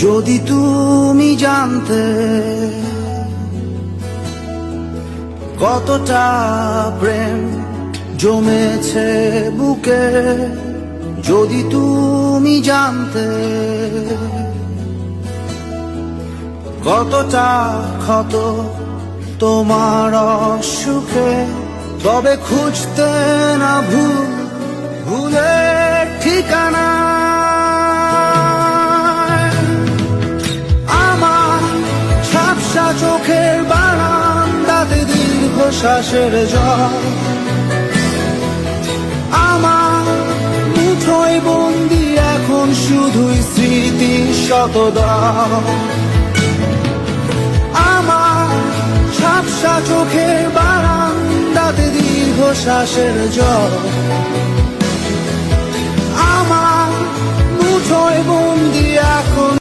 যদি তুমি জানতে কতটা প্রেম জমেছে বুকে, যদি তুমি জানতে কতটা ক্ষত তোমার অসুখে, তবে খুঁজতে না ভুলের ঠিকানা। আমার ঝাপসা চোখের বারান্দাতে দীর্ঘশ্বাসের জল, আমার মুঠোয় বন্দি এখন শুধুই স্মৃতি শতদল। আমার ঝাপসা চোখের বারান্দাতে দীর্ঘশ্বাসের জল, আমার মুঠোয় বন্দি এখন